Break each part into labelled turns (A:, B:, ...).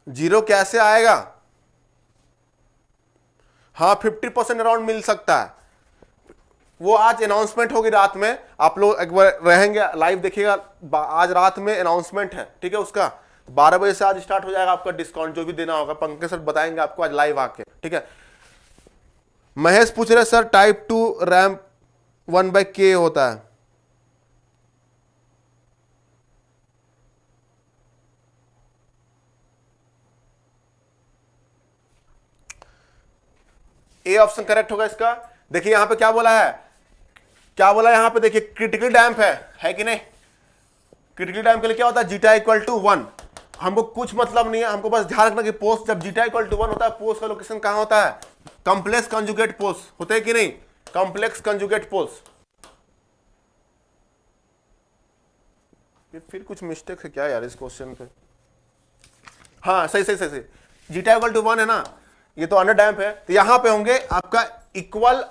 A: Zero कैसे आएगा? हाँ 50% अराउंड मिल सकता है। वो आज अनाउंसमेंट होगी रात में, आप लोग एक बार रहेंगे लाइव देखिएगा, आज रात में अनाउंसमेंट है, ठीक है। उसका 12 बजे से आज स्टार्ट हो जाएगा आपका डिस्काउंट जो भी देना होगा, पंकज सर बताएंगे आपको आज लाइव आके, ठीक है। महेश पूछ रहे सर टाइप 2 रैम 1/k होता है। ए ऑप्शन करेक्ट होगा इसका। देखिए यहां पे क्या बोला है, क्या बोला है यहां पे, देखिए क्रिटिकल डैम्प है कि नहीं। क्रिटिकल डैम्प के लिए क्या होता है, जीटा इक्वल टू 1। हमको कुछ मतलब नहीं है, हमको बस ध्यान रखना कि पोस्ट जब जीटा इक्वल टू 1 होता है, पोस्ट का लोकेशन कहां होता है, कॉम्प्लेक्स कंजुगेट पोस्ट होते हैं कि नहीं, कॉम्प्लेक्स कंजुगेट पोस्ट। ये फिर कुछ मिस्टेक है क्या यार इस क्वेश्चन पे? हाँ सही सही सही सही, जीटा इक्वल टू 1 है ना, ये तो अंडर डैम्प है, तो यहां पे होंगे आपका equal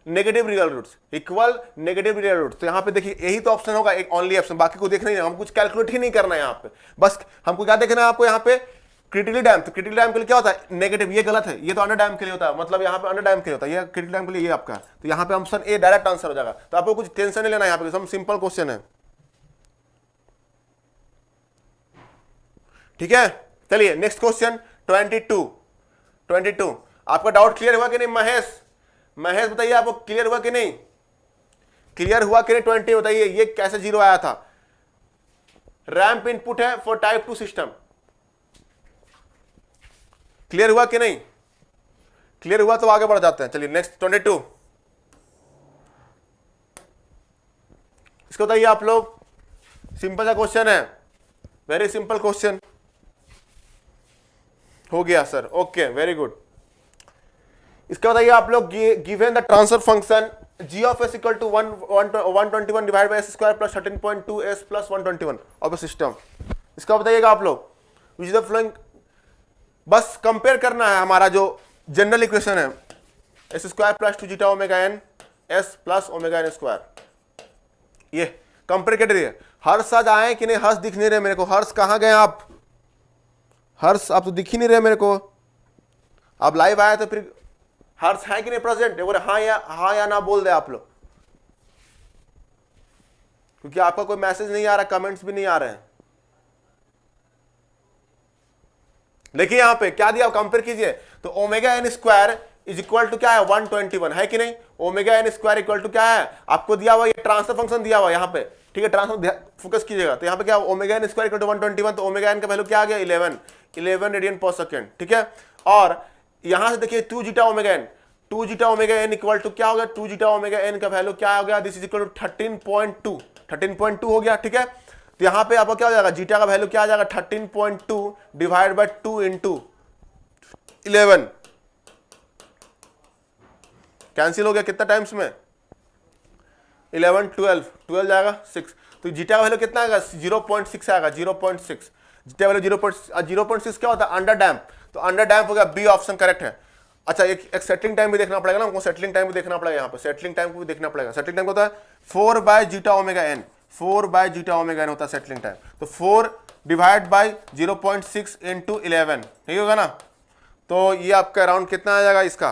A: negative real roots, equal negative real roots. तो यहां पे देखिए यही तो ऑप्शन होगा, एक ओनली ऑप्शन, बाकी को देखना ही नहीं, हम कुछ कैलकुलेट ही नहीं करना है यहां पे, बस हमको क्या देखना है आपको यहां पे क्रिटिकल डैम्प। तो क्रिटिकल डैम्प के लिए क्या होता है, नेगेटिव, ये गलत है, ये तो अंडर डैम्प के लिए होता है, मतलब यहां पे अंडर डैम्प के लिए होता है, ये क्रिटिकल डैम्प के लिए ये आपका, तो यहां पे ऑप्शन ए डायरेक्ट आंसर हो जाएगा। तो आपको कुछ टेंशन नहीं लेना, यहां पे सिंपल क्वेश्चन है, ठीक है। चलिए नेक्स्ट क्वेश्चन 22 आपका डाउट क्लियर हुआ कि नहीं महेश? महेश बताइए आपको क्लियर हुआ कि नहीं, क्लियर हुआ कि नहीं? 20 बताइए ये कैसे जीरो आया था। रैंप इनपुट है फॉर टाइप 2 सिस्टम, क्लियर हुआ कि नहीं? क्लियर हुआ तो आगे बढ़ जाते हैं। चलिए नेक्स्ट 22 इसको बताइए आप लोग, सिंपल सा क्वेश्चन है, वेरी सिंपल क्वेश्चन। हो गया सर, ओके वेरी गुड। इसका बताइए आप लोग, given the transfer function g of s equal to 121 divide by s square plus 13.2 s plus 121 of a system, इसका बताइएगा आप लोग विच द फ्लोइंग। बस कंपेयर करना है हमारा जो जनरल इक्वेशन है, s square plus 2 zeta omega n s plus omega n square, ये कंपेयर कर रही है। हर्ष आज आए कि नहीं? हर्ष दिख नहीं रहे मेरे को, हर्ष कहाँ गए आप? हर्ष आप तो दिख ही नहीं रहे मेरे को, आप लाइव आए तो फिर हर्ष है कि नहीं प्रेजेंट? बोले हाँ या ना बोल दे आप लोग, क्योंकि आपका कोई मैसेज नहीं आ रहा, कमेंट्स भी नहीं आ रहे हैं। देखिए यहां पे क्या दिया, कंपेयर कीजिए तो omega n square is equal to क्या है 121 है कि नहीं। Omega n square equal to क्या है आपको दिया हुआ, ये ट्रांसफर फंक्शन दिया हुआ यहां पे, ठीक है। ट्रांसफर फोकस कीजिएगा, तो यहां पे क्या omega n square equal to 121, तो ओमेगा एन का वैल्यू क्या आ गया 11 रेडियन पर सेकंड, ठीक है। और यहां से देखिए 2 zeta omega n, 2 zeta omega n equal to क्या हो गया, 2 जीटा ओमेगा एन का वैल्यू क्या हो गया, दिस इज इक्वल टू 13.2 हो गया, ठीक है। तो यहां पे आपका क्या हो जाएगा, जीटा का वैल्यू क्या आ जाएगा 13.2 डिवाइड बाय 2 इंटू 11, कैंसिल हो गया कितना टाइम्स में, 11 12 जाएगा 6, तो जीटा का वैल्यू कितना आएगा 0.6 आएगा, 0.6 जीटा वैल्यू 0.6 क्या होता है अंडर डैम्प, तो अंडर डैम्प हो गया, बी ऑप्शन करेक्ट है। अच्छा एक सेटलिंग टाइम भी देखना पड़ेगा ना हमको, सेटलिंग टाइम भी देखना पड़ेगा, यहाँ पे सेटलिंग टाइम को भी देखना पड़ेगा। सेटलिंग टाइम होता है 4 by zeta omega n, 4 by zeta omega n होता है सेटलिंग टाइम, तो 4 डिवाइड बाय 0.6 इंटू 11 ठीक होगा ना, तो ये आपका अराउंड कितना आ जाएगा इसका,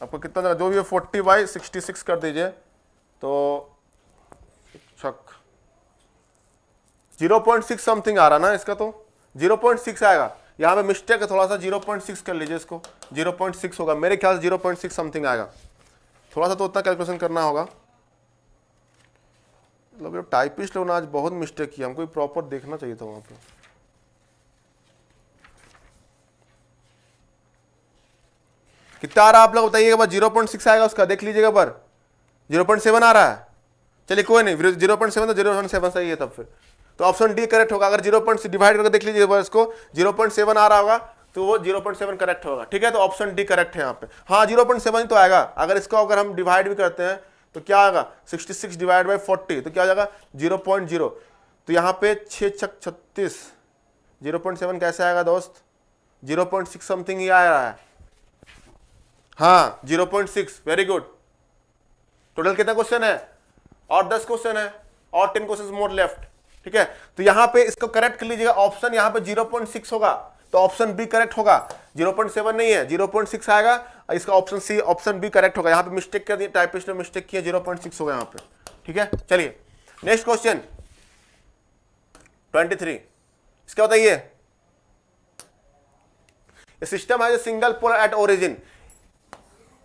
A: आपको कितना जो भी 40 बाई 66 कर दीजिए, तो 0.6 समथिंग आ रहा ना इसका, तो 0.6 आएगा, यहाँ पे मिस्टेक है थोड़ा सा, 0.6 कर लीजिए इसको, 0.6 होगा मेरे ख्याल से, 0.6 समथिंग आएगा, थोड़ा सा तो उतना कैलकुलेशन करना होगा। मतलब टाइपिस्ट लोगों ने आज बहुत मिस्टेक किया, हमको प्रॉपर देखना चाहिए था वहां पे। कितना आ रहा है आप लोग बताइएगा, 0.6 आएगा उसका, देख लीजिएगा पर 0.7 आ रहा है, चलिए कोई नहीं, 0.7 तो 0.7 सही है तब फिर, तो ऑप्शन डी करेक्ट होगा। अगर 0.6 डिवाइड करके देख लीजिए इसको, 0.7 आ रहा होगा तो वो 0.7 करेक्ट होगा, ठीक है, तो ऑप्शन डी करेक्ट है यहाँ पे। हाँ 0.7 तो आएगा, अगर इसको अगर हम डिवाइड भी करते हैं तो क्या आएगा 66 डिवाइड बाई 40, तो क्या हो जाएगा 0.0, तो यहाँ पे 6 छक 36, 0.7 कैसे आएगा दोस्त, 0.6 समथिंग ही आ रहा है, हाँ 0.6, वेरी गुड। टोटल कितना क्वेश्चन है, और 10 क्वेश्चन है, और 10 क्वेश्चन मोर लेफ्ट, ठीक है, तो यहां पे इसको करेक्ट कर लीजिएगा, ऑप्शन यहां पे 0.6 होगा, तो ऑप्शन बी करेक्ट होगा, 0.7 नहीं है, 0.6 आएगा, इसका option C, option B correct होगा। यहां पे मिस्टेक कर दी, टाइपिस्ट ने मिस्टेक किया, 0.6 होगा यहां पे। ठीक है, चलिए नेक्स्ट क्वेश्चन 23, इसका बताइए। सिस्टम है single pole at origin,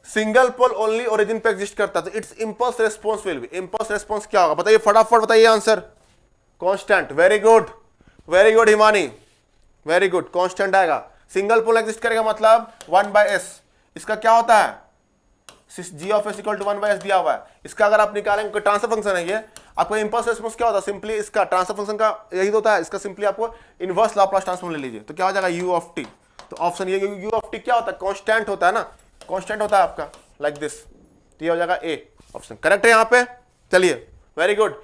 A: single pole only origin पे एग्जिस्ट करता है, तो its impulse response will be, impulse response क्या होगा बताइए, फटाफट बताइए answer. Constant, very good, very good Himani, very good, constant आएगा। सिंगल पोल एग्जिस्ट करेगा मतलब 1/s, इसका क्या होता है, g of s equal to 1/s दिया हुआ है, इसका अगर आप निकालेंगे ट्रांसफर फंक्शन है ये, आपको इंपल्स रेस्पॉन्स क्या होता है, सिंपली इसका ट्रांसफर फंक्शन का यही होता है, इसका सिंपली आपको इनवर्स लैप्लास ट्रांसफॉर्म ले लीजिए, तो क्या हो जाएगा u ऑफ t, तो ऑप्शन ये u ऑफ t क्या होता है, कांस्टेंट होता है ना, कांस्टेंट होता है आपका लाइक दिस, तो ये हो जाएगा ए ऑप्शन करेक्ट है यहाँ पे। चलिए वेरी गुड,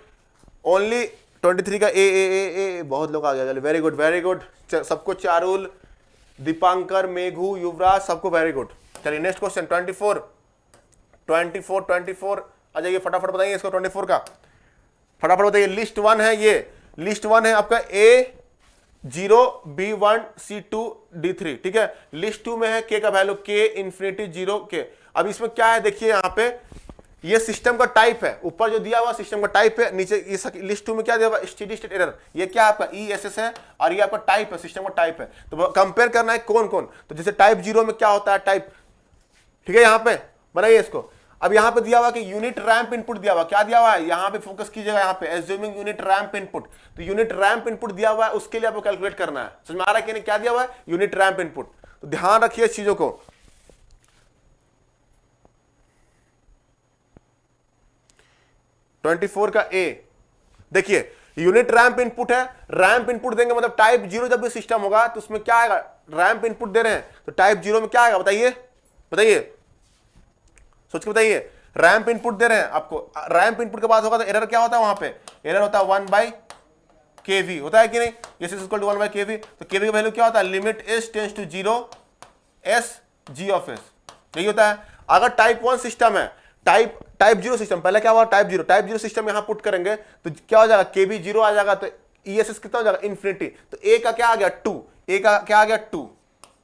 A: ओनली 23 का ए, बहुत लोग आ गए, वेरी गुड वेरी गुड, सबको चारुल, दीपांकर, मेघू, युवराज, सबको वेरी गुड। चलिए नेक्स्ट क्वेश्चन 24 आ जाइए, फटाफट बताइए इसको, 24 का फटाफट बताइए। लिस्ट 1 है ये, लिस्ट 1 है आपका A0 B1 C2 D3, ठीक है, लिस्ट 2 में है K का वैल्यू K इंफिनिटी 0 K। अब इसमें क्या है देखिए, यहाँ पे ये सिस्टम का टाइप है, ऊपर जो दिया हुआ सिस्टम का टाइप है, नीचे इस लिस्ट 2 में क्या दिया हुआ, स्टेडी स्टेट एरर, ये क्या आपका ESS है, और ये आपका टाइप है, सिस्टम का टाइप है, तो कंपेयर करना है कौन कौन, तो जैसे टाइप 0 में क्या होता है टाइप, ठीक है, यहाँ पे बनाइए इसको। अब यहाँ पे दिया हुआ कि यूनिट रैंप इनपुट दिया हुआ, क्या दिया हुआ है, यहाँ पे फोकस कीजिएगा, यहाँ पे एज्यूमिंग यूनिट रैंप इनपुट, तो यूनिट रैंप इनपुट दिया हुआ है, उसके लिए आपको कैलकुलेट करना है, समझ में आ रहा है कि नहीं, क्या दिया हुआ है, यूनिट रैंप इनपुट, तो ध्यान रखिए इस चीजों को। ट्वेंटी 24 का ए देखिए, यूनिट रैंप इनपुट है, रैंप इनपुट देंगे मतलब टाइप 0 जब भी सिस्टम होगा तो उसमें क्या आएगा, रैंप इनपुट दे रहे हैं तो टाइप 0 में क्या आएगा बताइए, बताइए सोच के बताइए, रैंप इनपुट दे रहे हैं आपको, रैंप इनपुट के बाद होगा तो एरर क्या होता है, वहां पे एरर होता है 1/kv, होता है कि नहीं, yes is equal to 1/kv, तो kv का वैल्यू क्या होता है, limit s tends to 0 s g of s, यही होता है। अगर टाइप 1 सिस्टम है, टाइप 0 सिस्टम, पहले क्या हुआ टाइप 0 सिस्टम यहां पुट करेंगे तो क्या हो जाएगा, kv 0 आ जाएगा, तो ESS कितना हो जाएगा, इन्फिनिटी, तो a का क्या आ गया 2, a का क्या आ गया 2,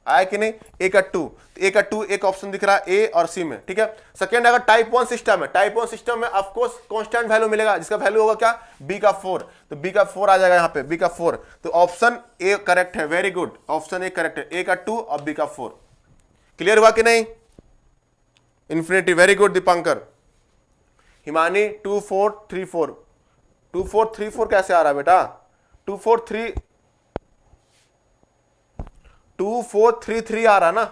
A: आया कि नहीं, a का 2, a का 2 एक ऑप्शन दिख रहा है A और C में, ठीक है। सेकंड अगर टाइप 1 सिस्टम है, टाइप 1 सिस्टम में ऑफ कोर्स कांस्टेंट वैल्यू मिलेगा, जिसका वैल्यू होगा क्या, B का 4, तो B का 4 आ जाएगा यहाँ पे, B का 4, तो ऑप्शन A करेक्ट है, very good, option A correct है, A का 2 और B का 4, क्लियर हुआ कि नहीं, infinity, very good Dipankar. Himani 2434 कैसे आ रहा है बेटा, 2433 आ रहा ना,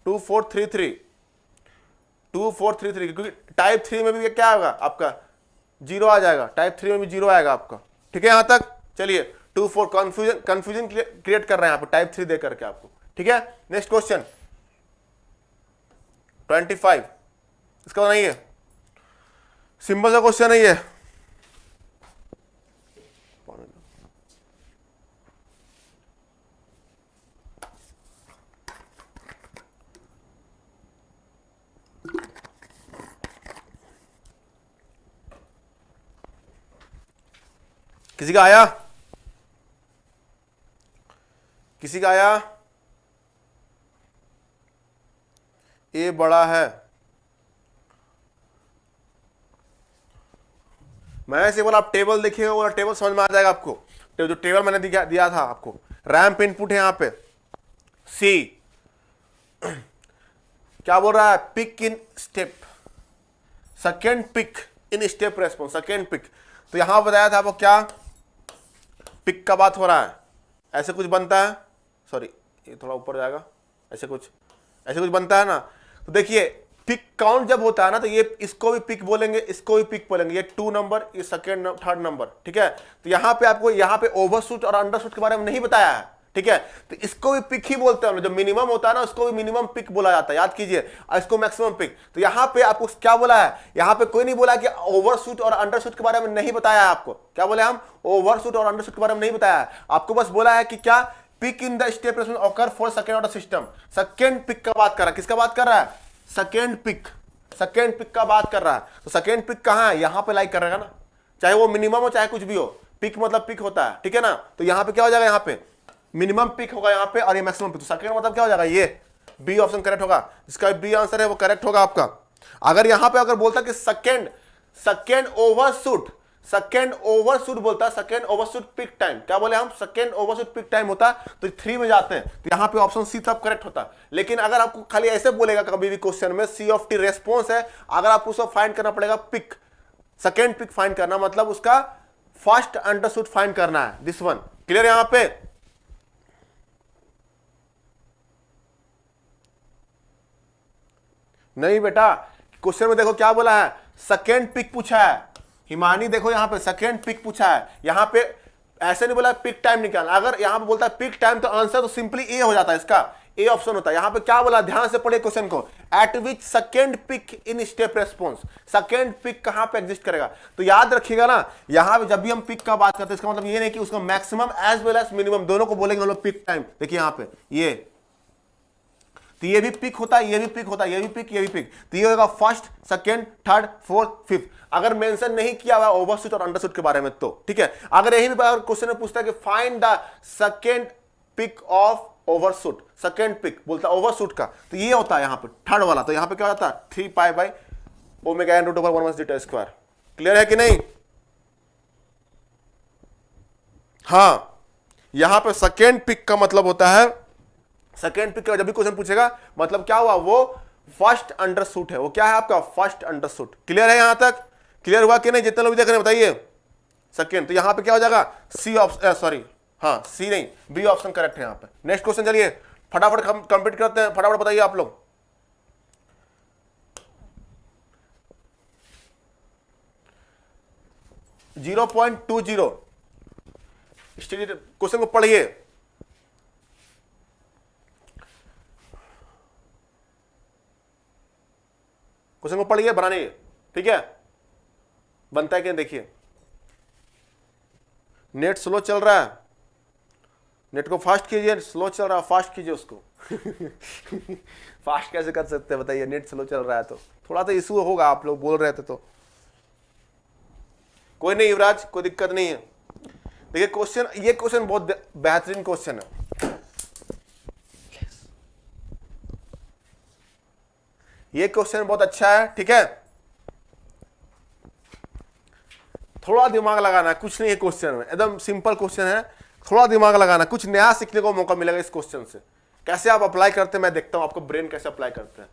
A: 2433 क्योंकि टाइप 3 में भी क्या होगा आपका 0 आ जाएगा, टाइप 3 में भी 0 आएगा आपका, ठीक है यहां तक। चलिए 24 कंफ्यूजन क्रिएट कर रहे हैं यहाँ पे टाइप 3 दे करके आपको, ठीक है। नेक्स्ट क्वेश्चन 25, इसका नहीं है, सिंपल सा क्वेश्चन है ये, किसी का आया, किसी का आया, ए बड़ा है, मैं ऐसे बोला, आप टेबल देखिएगा वो टेबल समझ में आ जाएगा आपको, जो टेबल मैंने दिया था आपको, रैंप इनपुट है यहां पे सी, क्या बोल रहा है, peak in step, second peak in step response, second peak, तो यहां बताया था आपको क्या, पिक का बात हो रहा है, ऐसे कुछ बनता है, सॉरी ये थोड़ा ऊपर जाएगा, ऐसे कुछ बनता है ना, तो देखिए पिक काउंट जब होता है ना, तो ये इसको भी पिक बोलेंगे, इसको भी पिक बोलेंगे, ये 2 नंबर, ये सेकेंड थर्ड नंबर, ठीक है। तो यहाँ पे आपको यहाँ पे ओवरशूट और अंडरशूट के बारे में नहीं बताया है, ठीक है, तो इसको भी पिक ही बोलते हैं, जो मिनिमम होता है ना उसको भी मिनिमम पिक बोला जाता है, याद कीजिए, और इसको मैक्सिमम पिक। तो यहाँ पे आपको क्या बोला है, यहाँ पे कोई नहीं बोला कि ओवरशूट और अंडरशूट के बारे में नहीं बताया है आपको, क्या बोले हम, ओवरशूट और अंडरशूट के बारे में नहीं बताया है आपको, बस बोला है कि क्या, peak in the step response occur for second order system, second peak का बात कर रहा है, किसका बात कर रहा है, सेकेंड पिक का बात कर रहा है, तो सेकेंड पिक कहां है, यहां पे लाइक करेगा ना, चाहे वो मिनिमम हो चाहे कुछ भी हो, पिक मतलब पिक होता है, ठीक है ना। तो यहाँ पे क्या हो जाएगा, यहाँ पे मिनिमम पिक होगा यहाँ पे और ये मैक्सिमम पिक, तो सेकंड मतलब क्या हो जाएगा, ये बी ऑप्शन करेक्ट होगा, जिसका बी आंसर है वो करेक्ट होगा आपका। अगर यहाँ पे अगर बोलता कि सेकेंड ओवरशूट बोलता, सेकेंड ओवरशूट पिक टाइम, क्या बोले हम, सेकेंड ओवरशूट पिक टाइम होता, तो 3 में जाते हैं, तो यहाँ पे ऑप्शन सी तब करेक्ट होता। लेकिन अगर आपको खाली ऐसे बोलेगा कभी भी क्वेश्चन में सी ऑफ टी रेस्पॉन्स है, अगर आप उसको फाइंड करना पड़ेगा पिक, सेकेंड पिक फाइंड करना, मतलब उसका फर्स्ट अंडरशूट फाइंड करना है, दिस वन। क्लियर यहां पे? नहीं बेटा, क्वेश्चन में देखो क्या बोला है, सेकेंड पिक पूछा है। हिमानी देखो यहां पे सेकेंड पिक पूछा है, यहां पे ऐसे नहीं बोला पिक टाइम निकालना। अगर यहां पे बोलता है पिक टाइम तो आंसर तो सिंपली ए हो जाता है, इसका ए ऑप्शन होता है। यहां पे क्या बोला, ध्यान से पढ़े क्वेश्चन को, at which second peak in step response, second peak कहां पे एग्जिस्ट करेगा। तो याद रखिएगा ना, यहां पे जब भी हम पिक का बात करते हैं, इसका मतलब ये नहीं कि उसका maximum as well as minimum दोनों को बोलेंगे हम लोग पिक टाइम। देखिए यहां पे ये, तो ये भी पिक होता है, ये भी पिक होता है, ये भी पिक, ये भी पिक, तो ये होगा first, second, third, fourth, fifth. अगर मेंशन नहीं किया हुआ ओवरशूट और अंडरशूट के बारे में तो ठीक है। अगर यही भी क्वेश्चन में पूछता है कि find the second peak of overshoot, second peak बोलता है ओवरशूट का, तो ये होता है यहाँ पे थर्ड वाला। तो यहाँ पे क्या होता है 3 pi by omega n root over 1 beta square. Clear है कि नहीं? हाँ, यहां पे सेकेंड पिक का मतलब होता है, सेकेंड पिक का जब भी क्वेश्चन पूछेगा मतलब क्या हुआ, वो फर्स्ट अंडरशूट है, वो क्या है आपका फर्स्ट अंडरशूट। क्लियर है यहां तक? क्लियर हुआ कि नहीं? जितने लोग देख रहे हैं बताइए सेकेंड, तो यहां पे क्या हो जाएगा सी ऑप्शन, सॉरी हाँ सी नहीं बी ऑप्शन करेक्ट है यहां पे। नेक्स्ट क्वेश्चन चलिए फटाफट कंप्लीट करते हैं, फटाफट बताइए आप लोग। .20 क्वेश्चन को पढ़िए, क्वेश्चन को पढ़िए, बनाने, ठीक है, बनता है क्या देखिए। नेट स्लो चल रहा है, नेट को फास्ट कीजिए, स्लो चल रहा है फास्ट कीजिए उसको। फास्ट कैसे कर सकते हैं बताइए, नेट स्लो चल रहा है तो थोड़ा तो इशू होगा, आप लोग बोल रहे थे तो। कोई नहीं युवराज, कोई दिक्कत नहीं है। देखिए क्वेश्चन, ये क्वेश्चन बहुत बेहतरीन क्वेश्चन है, ये क्वेश्चन बहुत अच्छा है, ठीक है। थोड़ा दिमाग लगाना है, कुछ नहीं है क्वेश्चन में, एकदम सिंपल क्वेश्चन है, थोड़ा दिमाग लगाना, कुछ नया सीखने को मौका मिलेगा इस क्वेश्चन से। कैसे आप अप्लाई करते हैं मैं देखता हूं, आपको ब्रेन कैसे अप्लाई करते हैं।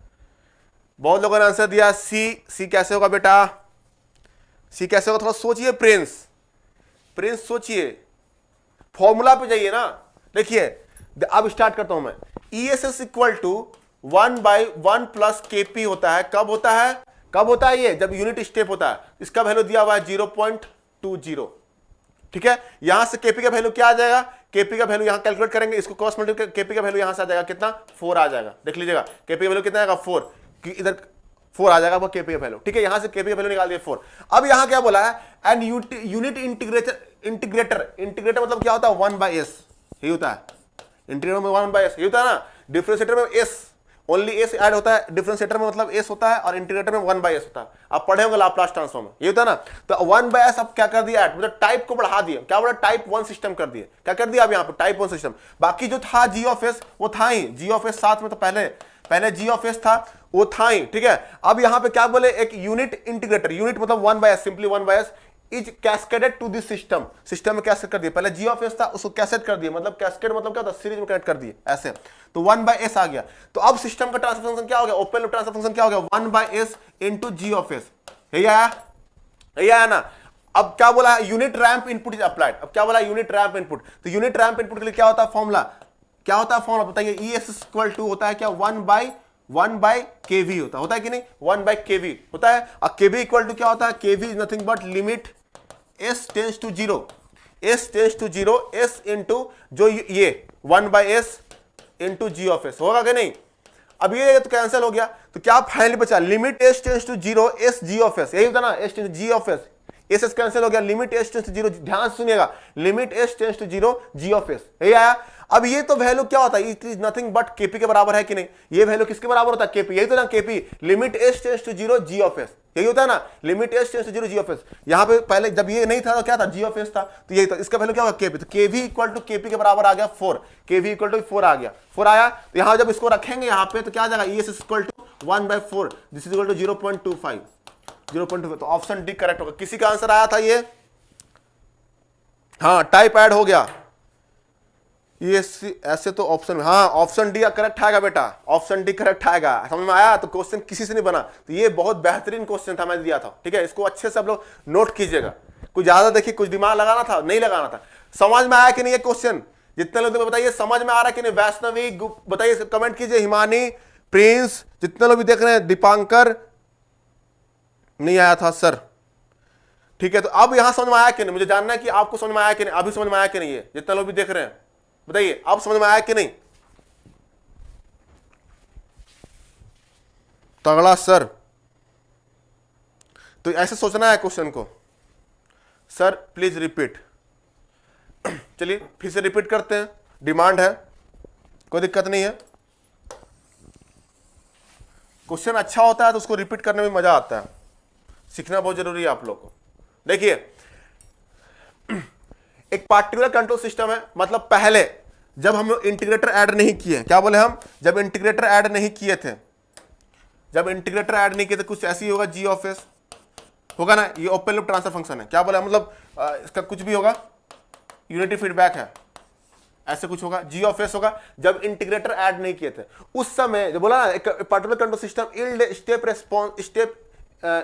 A: बहुत लोगों ने आंसर दिया सी कैसे होगा बेटा, सी कैसे होगा, थोड़ा सोचिए प्रिंस सोचिए, फॉर्मूला पे जाइए ना। देखिए अब स्टार्ट करता हूं मैं, ESS equal to 1/1 plus KP होता है, कब होता है ये, जब यूनिट स्टेप होता है। इसका वैल्यू दिया हुआ है 0.20, ठीक है। यहां से KP का वैल्यू क्या आ जाएगा, KP का वैल्यू यहां कैलकुलेट करेंगे, इसको क्रॉस मल्टीप्लाई, KP का वैल्यू यहां से आ जाएगा कितना, 4 आ जाएगा, देख लीजिएगा KP का वैल्यू कितना आएगा 4, इधर 4 आ जाएगा वो KP का वैल्यू, ठीक है। यहां से KP का वैल्यू निकाल दिया 4। अब यहां क्या बोला है, एंड यूनिट इंटीग्रेटर मतलब क्या होता है 1/s, यही होता है इंटीग्रेटर में 1/s, यही होता है ना। डिफरेंशिएटर में s ओनली एस ऐड होता है, डिफरेंशिएटर में मतलब एस होता है, और इंटीग्रेटर में 1/s होता है। आप पढ़े होंगे लाप्लास ट्रांसफॉर्म, ये होता है ना। तो 1/s अब क्या कर दिया, मतलब टाइप को बढ़ा दिया, क्या बोला, टाइप 1 सिस्टम कर दिए, क्या कर दिया अब यहाँ पे टाइप 1 सिस्टम। बाकी जो था g ऑफ एस वो था ही, g ऑफ एस साथ में, तो पहले g ऑफ एस था वो था ही, ठीक है। अब यहाँ पे क्या बोले, एक यूनिट इंटीग्रेटर, यूनिट मतलब 1/s, simply 1/s is cascaded to this system में कैसे कर दिया, पहले g ऑफ एस था उसको कैसेट कर दिया, मतलब कैस्केड मतलब क्या होता है, सीरीज में कनेक्ट कर दिए ऐसे, तो 1/s आ गया। तो अब सिस्टम का ट्रांसफर फंक्शन क्या हो गया, ओपन लूप ट्रांसफर फंक्शन क्या हो गया, 1/s into g of S, यही आया ना। अब क्या बोला है, unit ramp input is applied. अब क्या बोला, यूनिट रैंप इनपुट, तो यूनिट रैंप इनपुट के लिए क्या होता है फॉर्मूला, क्या होता है फॉर्मूला बताइए, ES इक्वल टू होता है क्या 1/kV होता है कि नहीं, 1/kV होता है। और kV इक्वल टू क्या होता है, kV is nothing but limit s tends to 0, s into जो ये 1/s into g of s होगा कि नहीं। अब ये तो कैंसिल हो गया, तो क्या फाइनली बचा, limit s tends to 0 s g of s, यही होता ना, s tends g of s, s s cancel हो गया, limit s tends to zero, ध्यान सुनिएगा, limit s tends to zero g of S, यही आया। अब ये तो वैल्यू क्या होता है, it is nothing but KP के बराबर है कि नहीं, ये वैल्यू किसके बराबर होता है, केपी, यही तो ना KP, limit s tends to zero g of S, यही होता है ना, limit s tends to zero g of s. यहां पे पहले जब ये नहीं था तो क्या था, जी ऑफ एस था, तो यही था, इसका वैल्यू क्या होगा, केपी, तो केवी इक्वल टू केपी के बराबर आ गया 4, केवी इक्वल टू 4 आ गया, 4 आया, तो यहां जब इसको रखेंगे यहां पे तो क्या आ जाएगा, e s equal to 1/4, this is equal to 0.25, 0.25, तो ऑप्शन डी करेक्ट होगा। किसी का आंसर आया था ये, हाँ टाइप ऐड हो गया, ये ऐसे तो ऑप्शन में, हाँ ऑप्शन डी करेक्ट आएगा बेटा, ऑप्शन डी करेक्ट आएगा, समझ में आया। तो क्वेश्चन किसी से नहीं बना, तो ये बहुत बेहतरीन क्वेश्चन था, मैं दिया था, ठीक है, इसको अच्छे से आप लोग नोट कीजिएगा, कुछ ज्यादा देखिए, कुछ दिमाग लगाना था, नहीं लगाना था। समझ में आया कि नहीं ये क्वेश्चन, जितने लोग बताइए समझ में आ रहा है कि नहीं, वैष्णवी बताइए, कमेंट कीजिए, हिमानी, प्रिंस, जितने लोग भी देख रहे हैं, दीपांकर, नहीं आया था सर, ठीक है। तो अब यहां समझ में आया कि नहीं, मुझे जानना है कि आपको समझ में आया कि नहीं, अभी समझ में आया कि नहीं, ये जितने लोग भी देख रहे हैं बताइए, आप समझ में आया कि नहीं, तगड़ा सर। तो ऐसे सोचना है क्वेश्चन को, सर प्लीज रिपीट, चलिए फिर से रिपीट करते हैं, डिमांड है, कोई दिक्कत नहीं है, क्वेश्चन अच्छा होता है तो उसको रिपीट करने में मजा आता है, सीखना बहुत जरूरी है आप लोग को। देखिए एक पार्टिकुलर कंट्रोल सिस्टम है, मतलब पहले जब हम लोग इंटीग्रेटर ऐड नहीं किए, क्या बोले हम, जब इंटीग्रेटर ऐड नहीं किए थे, जब इंटीग्रेटर ऐड नहीं किए थे, कुछ ऐसी होगा, जी ऑफ एस होगा ना, ये ओपन लूप ट्रांसफर फंक्शन है, क्या बोले, मतलब इसका कुछ भी होगा, यूनिटी फीडबैक है, ऐसे कुछ होगा, जी ऑफ एस होगा, जब इंटीग्रेटर ऐड नहीं किए थे उस समय, जो बोला ना एक particular control system yield step response step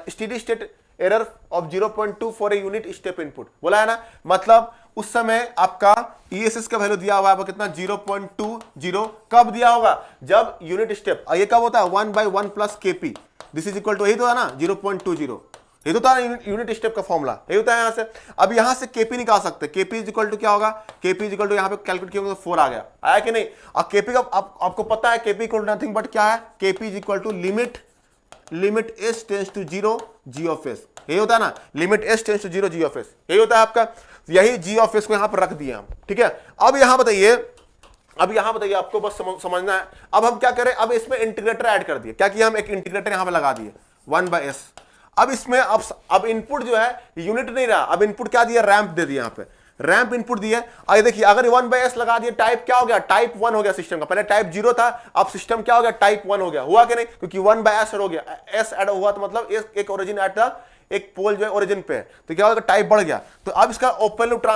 A: steady state error of 0.2 for a unit step input, बोला है ना, मतलब उस समय आपका ईएसएस का वैल्यू दिया हुआ है कितना, 0.20, कब दिया होगा, जब यूनिट स्टेप, ये कब होता है, 1/1 plus KP, this is equal to, यही तो है ना 0.20, ये तो था यूनिट स्टेप का फॉर्मूला, यही होता है यहां से। अब यहां से केपी निकाल सकते, केपी इज इक्वल टू क्या होगा, केपी इज इक्वल टू यहां पे कैलकुलेट किया 4 आ गया, आया कि नहीं। अब केपी का आपको पता है, KP equal to nothing but क्या है, KP is equal to limit s tends to 0 g of S, यही होता है ना, limit s tends to 0 g of S, यही होता है आपका, यही जी ऑफ एस को यहां पर रख दिए हम, ठीक है। अब यहां बताइए आपको बस समझना है, अब हम क्या करें, अब इसमें इंटीग्रेटर ऐड कर दिए, क्या किया हम, एक इंटीग्रेटर यहां पे लगा दिए 1/s। अब इसमें अब इनपुट जो है यूनिट नहीं रहा, अब इनपुट क्या दिया, रैंप दे दिया, यहां पे रैंप इनपुट दिया। आइए देखिए, अगर 1/s लगा दिए, टाइप क्या हो गया, टाइप 1 हो गया सिस्टम का, पहले टाइप 0 था, अब सिस्टम क्या हो गया, टाइप 1 हो गया, हुआ कि नहीं, क्योंकि 1/s हो गया, एस ऐड हुआ तो मतलब एक ओरिजिन ऐड था, एक पोल जो है ओरिजिन पे, तो क्या होगा, टाइप बढ़ गया। तो अब इसका ओपन लूप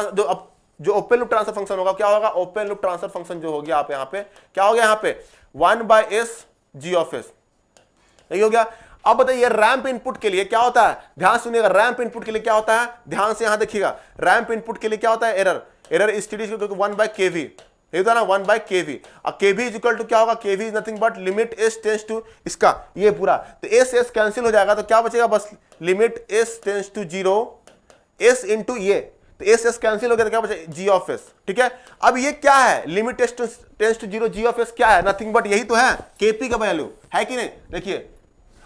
A: जो ओपन लूप ट्रांसफर फंक्शन होगा, क्या होगा, ओपन लूप ट्रांसफर फंक्शन जो हो गया आप यहां पे, क्या हो गया, यहां पे 1/s जी ऑफ एस, यही हो गया। अब बताइए रैंप इनपुट के लिए क्या होता है, ध्यान सुनिएगा, रैंप इनपुट के लिए क्या होता है, ध्यान से यहां देखिएगा, रैंप इनपुट के लिए क्या होता है, एरर स्टेडी 1/kV, ये होता है ना 1/kV। अब kV इज इक्वल टू क्या होगा, kV is nothing but limit s tends to इसका ये पूरा, तो s कैंसिल हो जाएगा, तो क्या बचेगा, बस limit s tends to 0 s into ये, तो s कैंसिल हो गया, तो क्या बचेगा, g ऑफ s, ठीक है। अब ये क्या है, limit s tends to 0 g of s क्या है, नथिंग बट यही तो है, kp का वैल्यू है कि नहीं। देखिए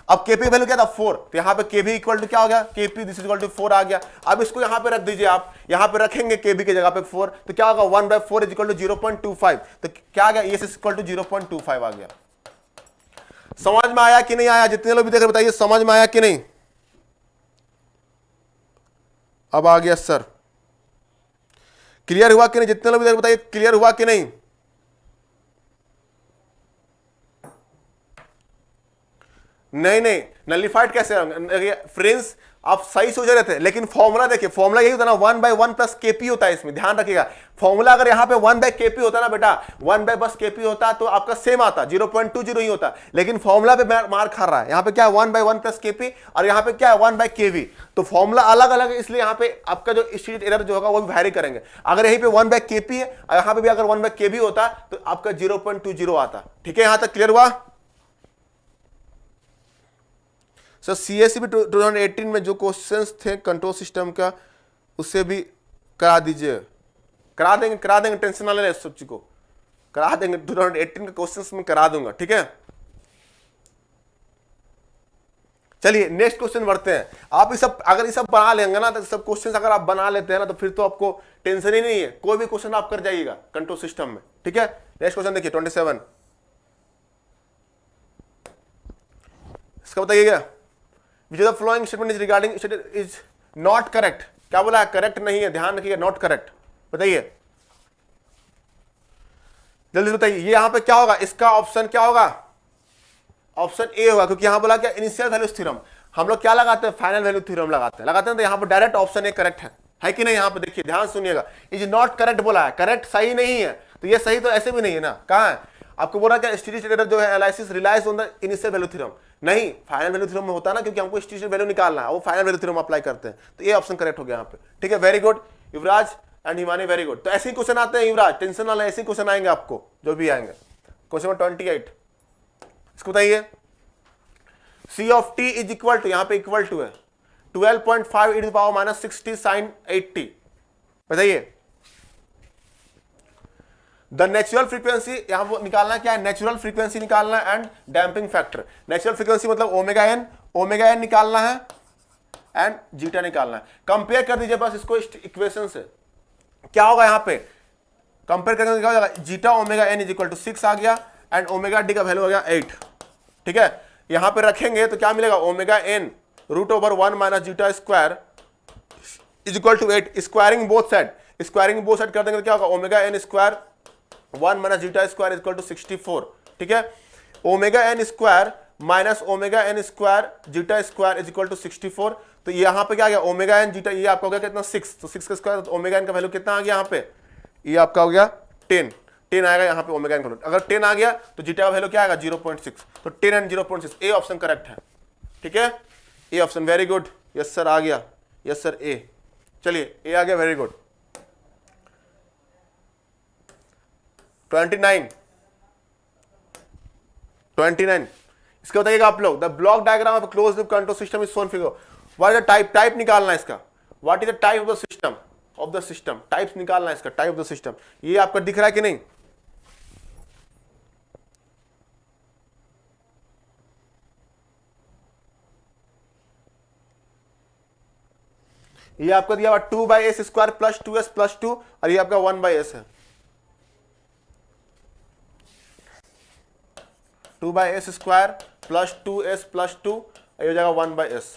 A: अब kp का वैल्यू क्या था, 4, तो यहां पे kv इक्वल टू क्या हो गया, kp this is equal to 4 आ गया। अब इसको यहां पे रख दीजिए, आप यहां पे रखेंगे kb की जगह पे 4, तो क्या होगा, 1/4 इज इक्वल टू 0.25, तो क्या आ गया, ये इक्वल टू 0.25 आ गया। समझ में आया कि नहीं आया, जितने लोग भी देख रहे बताइए समझ में आया कि नहीं। अब आ गया सर, क्लियर हुआ कि नहीं, जितने लोग भी देख बताइए क्लियर हुआ कि नहीं। नहीं नलिफाइड कैसे, फ्रेंड्स आप सही सोच रहे थे, लेकिन फॉर्मूला देखिए, फॉर्मूला यही होता है ना, 1/1 प्लस केपी होता है, इसमें ध्यान रखिएगा, फॉर्मूला अगर यहां पे 1/kp होता ना बेटा, 1/kp होता तो आपका सेम आता, 0.20 ही होता, लेकिन फॉर्मूला पे मार खा रहा है, यहां पे क्या है 1/1 प्लस केपी, और यहां पे क्या है 1/kv, तो फॉर्मूला अलग अलग है, इसलिए यहां पे आपका जो स्टेट एरर जो होगा वो भी वैरी करेंगे। अगर यहीं पे 1/kp है, यहां पे भी अगर 1/kv होता तो आपका 0.20 आता, ठीक है, यहां तक क्लियर हुआ। सर CSCB 2018 में जो क्वेश्चंस थे कंट्रोल सिस्टम का, उससे भी करा दीजिए, करा देंगे, टेंशन ना लेना इस सब चीज को, करा देंगे, 2018 के क्वेश्चंस में करा दूंगा, ठीक है। चलिए नेक्स्ट क्वेश्चन बढ़ते हैं। आप इस सब अगर ये सब बना लेंगे ना, तो सब क्वेश्चन अगर आप बना लेते हैं ना, तो फिर तो आपको टेंशन ही नहीं है, कोई भी क्वेश्चन आप कर जाइएगा कंट्रोल सिस्टम में। ठीक है, नेक्स्ट क्वेश्चन देखिए 27, इसका बताइएगा, which the following statement is regarding is not correct. क्या बोला है? करेक्ट नहीं है, ध्यान रखिएगा, नॉट करेक्ट। बताइए जल्दी बताइए, ये यहां पे क्या होगा? इसका ऑप्शन क्या होगा? ऑप्शन ए होगा, क्योंकि यहां बोला क्या इनिशियल वैल्यू थ्योरम। हम लोग क्या लगाते हैं? फाइनल वैल्यू थ्योरम लगाते हैं, तो यहां पर डायरेक्ट ऑप्शन ए करेक्ट है कि नहीं? यहां पे देखिए, ध्यान सुनिएगा, इज नॉट करेक्ट बोला है, करेक्ट सही नहीं है, तो ये सही तो ऐसे भी नहीं है ना। कहां है? आपको बोला क्या स्टेडी स्टेट जो है analysis relies on the initial value theorem, नहीं फाइनल वैल्यू थ्योरम में होता है ना, क्योंकि हमको स्टेडी वैल्यू निकालना है, वो फाइनल वैल्यू थ्योरम अप्लाई करते हैं, तो ये ऑप्शन करेक्ट हो गया यहाँ पे। ठीक है, very good Yuvraj and Himani, very good. तो ऐसे ही क्वेश्चन आते हैं युवराज, टेंशन वाले ऐसे ही क्वेश्चन आएंगे आपको, जो भी आएंगे। क्वेश्चन नंबर 28, इसको बताइए, C of T is equal to, यहां पे इक्वल टू है 12.5 e to the power minus 60 sin 80। बताइए द नेचुरल फ्रीक्वेंसी, यहां निकालना क्या है? नेचुरल फ्रीक्वेंसी निकालना है and damping factor. Natural frequency मतलब ओमेगा एन निकालना है एंड जीटा निकालना है। कंपेयर कर दीजिए बस इसको इक्वेशन से, क्या होगा यहां पे? कंपेयर करके क्या हो जाएगा? Zeta omega n is equal to 6 आ गया एंड ओमेगा डी का वैल्यू आ गया 8। ठीक है, यहां पे रखेंगे तो क्या मिलेगा? Omega n root over 1 minus zeta square is equal to 8। Squaring both side कर देंगे तो क्या होगा? Omega n square 1 minus zeta square is equal to 64। ठीक है, omega n square minus omega n square zeta square is equal to 64। तो यहां पे क्या आ गया? ओमेगा एन जीटा, ये आपका हो गया कितना? 6, तो 6 का स्क्वायर, तो ओमेगा एन का वैल्यू कितना आ गया यहाँ पे? ये आपका हो गया 10 आएगा यहाँ पे ओमेगा एन का वैल्यू। अगर 10 आ गया तो जीटा का वैल्यू क्या आएगा? 0.6। तो 10 एंड 0.6, ए ऑप्शन करेक्ट है। ठीक है, A option, very good, yes sir आ गया, यस सर ए। चलिए ए आ गया, वेरी गुड। 29 इसका बताइएगा आप लोग, the block diagram of closed loop control system is shown figure. What is the type निकालना है इसका, what is the type of the system, types निकालना है इसका, टाइप ऑफ द सिस्टम। ये आपका दिख रहा है कि नहीं? ये आपको दिया हुआ 2/s square plus 2s plus 2, और ये आपका 1/s है। 2/s square plus 2s plus 2, ये हो जाएगा 1/s।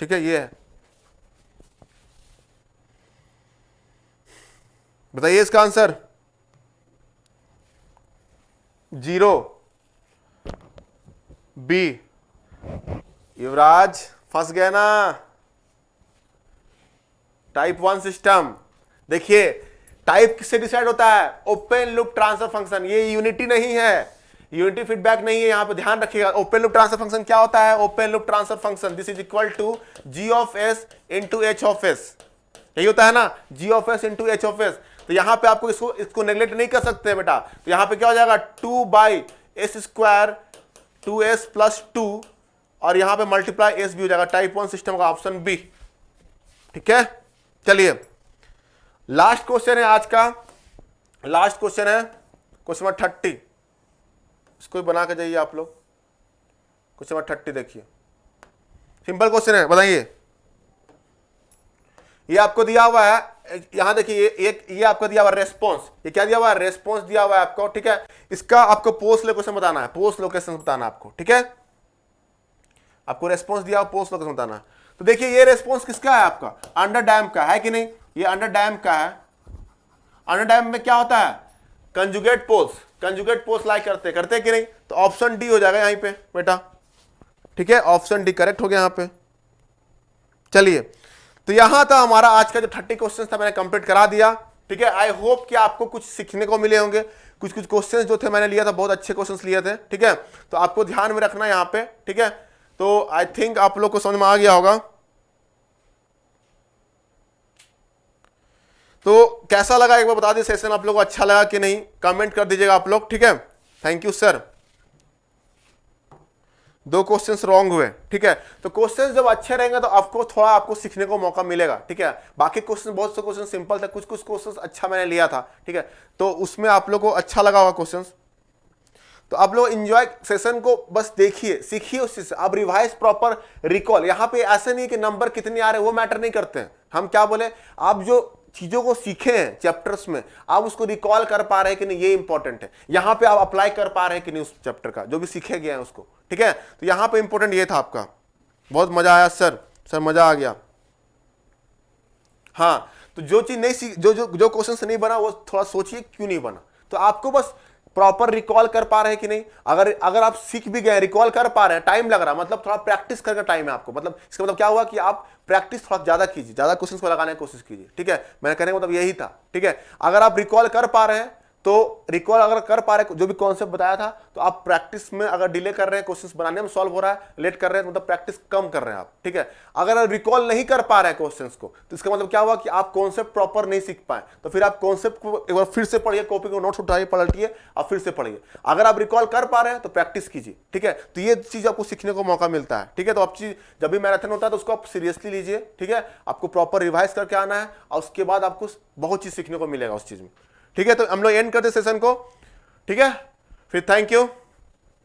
A: ठीक है, ये है। बताइए इसका आंसर 0 बी। युवराज फंस गया ना, टाइप 1 सिस्टम। देखिए टाइप किससे डिसाइड होता है? Open loop transfer function. ये यूनिटी नहीं है, यूनिटी फीडबैक नहीं है, यहां पे ध्यान रखिएगा। ओपन लूप ट्रांसफर फंक्शन क्या होता है? Open loop transfer function this is equal to G of S into H of S, यही होता है ना, G of S into H of S. तो यहां पे आपको इसको नेग्लेक्ट नहीं कर सकते बेटा, तो यहां पे क्या हो जाएगा? 2/s स्क्वायर 2s प्लस 2, और यहां पे मल्टीप्लाई एस भी हो जाएगा। टाइप 1 सिस्टम का ऑप्शन बी। ठीक है, चलिए लास्ट क्वेश्चन है आज का, लास्ट क्वेश्चन है क्वेश्चन नंबर 30। इसको बना के जाइए आप लोग। क्वेश्चन नंबर 30 देखिए, सिंपल क्वेश्चन है, बताइए। ये आपको दिया हुआ है, यहां देखिए ये आपको दिया हुआ रेस्पॉन्स, ये क्या दिया हुआ है? रेस्पॉन्स दिया हुआ है आपको। ठीक है, इसका आपको पोस्ट लोकेशन बताना है, पोस्ट लोकेशन बताना आपको। ठीक है, आपको रेस्पॉन्स दिया हुआ, पोस्ट लोकेशन बताना है। तो देखिए ये रेस्पॉन्स किसका है? आपका अंडर डैम का है कि नहीं? ये अंडर डैम का है। अंडर डैम में क्या होता है? कंजुगेट पोल्स लाइक करते कि नहीं? तो ऑप्शन डी हो जाएगा यहीं पे बेटा। ठीक है, ऑप्शन डी करेक्ट हो गया यहां पे। चलिए, तो यहां था हमारा आज का जो 30 क्वेश्चन था, मैंने कंप्लीट करा दिया। ठीक है, आई होप कि आपको कुछ सीखने को मिले होंगे। कुछ क्वेश्चंस जो थे मैंने लिया था, बहुत अच्छे क्वेश्चंस लिए थे। ठीक है, तो आपको ध्यान में रखना यहां पे। ठीक है, तो आई थिंक आप लोग को समझ में आ गया होगा। तो कैसा लगा एक बार बता दीजिए, सेशन आप लोगों को अच्छा लगा कि नहीं? कमेंट कर दीजिएगा आप लोग। ठीक है, thank you sir. 2 questions wrong हुए। ठीक है, तो क्वेश्चंस जब अच्छे रहेंगे तो आपको थोड़ा आपको सीखने को मौका मिलेगा। ठीक है, बाकी क्वेश्चन बहुत से क्वेश्चन सिंपल थे, कुछ क्वेश्चंस अच्छा मैंने लिया था। ठीक है, तो उसमें आप लोग को अच्छा लगा होगा क्वेश्चंस। तो आप लोग एंजॉय सेशन को बस देखिए, सीखिए उस चीज से, आप रिवाइज प्रॉपर रिकॉल। यहाँ पे ऐसे नहीं कि नंबर कितने आ रहे हैं वो मैटर नहीं करते हैं। हम क्या बोले, आप जो चीजों को सीखे हैं चैप्टर्स में, आप उसको रिकॉल कर पा रहे हैं कि नहीं, ये इंपॉर्टेंट है। यहाँ पे आप अप्लाई कर पा रहे हैं कि नहीं उस चैप्टर का जो भी सीखे गए हैं उसको, ठीक है। तो यहाँ पे इंपॉर्टेंट ये था आपका। बहुत मजा आया सर, मजा आ गया। हाँ, तो जो चीज नहीं सीख, जो क्वेश्चन नहीं बना वो थोड़ा सोचिए क्यों नहीं बना। तो आपको बस प्रॉपर रिकॉल कर पा रहे हैं कि नहीं। अगर आप सीख भी गए, रिकॉल कर पा रहे हैं, टाइम लग रहा है, मतलब थोड़ा प्रैक्टिस करके टाइम है आपको। मतलब इसका मतलब क्या हुआ कि आप प्रैक्टिस थोड़ा ज्यादा कीजिए, ज्यादा क्वेश्चंस को लगाने की कोशिश कीजिए, ठीक है। मैंने कहने का मतलब यही था, ठीक है। अगर आप रिकॉल कर पा रहे हैं तो रिकॉल अगर कर पा रहे हैं, जो भी कॉन्सेप्ट बताया था, तो आप प्रैक्टिस में अगर डिले कर रहे हैं, क्वेश्चंस बनाने में सॉल्व हो रहा है, लेट कर रहे हैं, मतलब प्रैक्टिस कम कर रहे हैं आप, ठीक है। अगर रिकॉल नहीं कर पा रहे हैं क्वेश्चंस को, तो इसका मतलब क्या हुआ कि आप कॉन्सेप्ट प्रॉपर नहीं सीख पाए। तो फिर आप कॉन्सेप्ट को एक बार फिर से पढ़िए, कॉपी को नोट्स उठाइए, पलटिए, आप फिर से पढ़िए। अगर आप रिकॉल कर पा रहे हैं तो प्रैक्टिस कीजिए, ठीक है। तो ये चीज आपको सीखने को मौका मिलता है, ठीक है। तो आप चीज जब भी मैराथन होता है तो उसको आप सीरियसली लीजिए, ठीक है। आपको प्रॉपर रिवाइज करके आना है और उसके बाद आपको बहुत चीज सीखने को मिलेगा उस चीज में, ठीक है। तो हम लोग एंड करते सेशन को, ठीक है। फिर थैंक यू।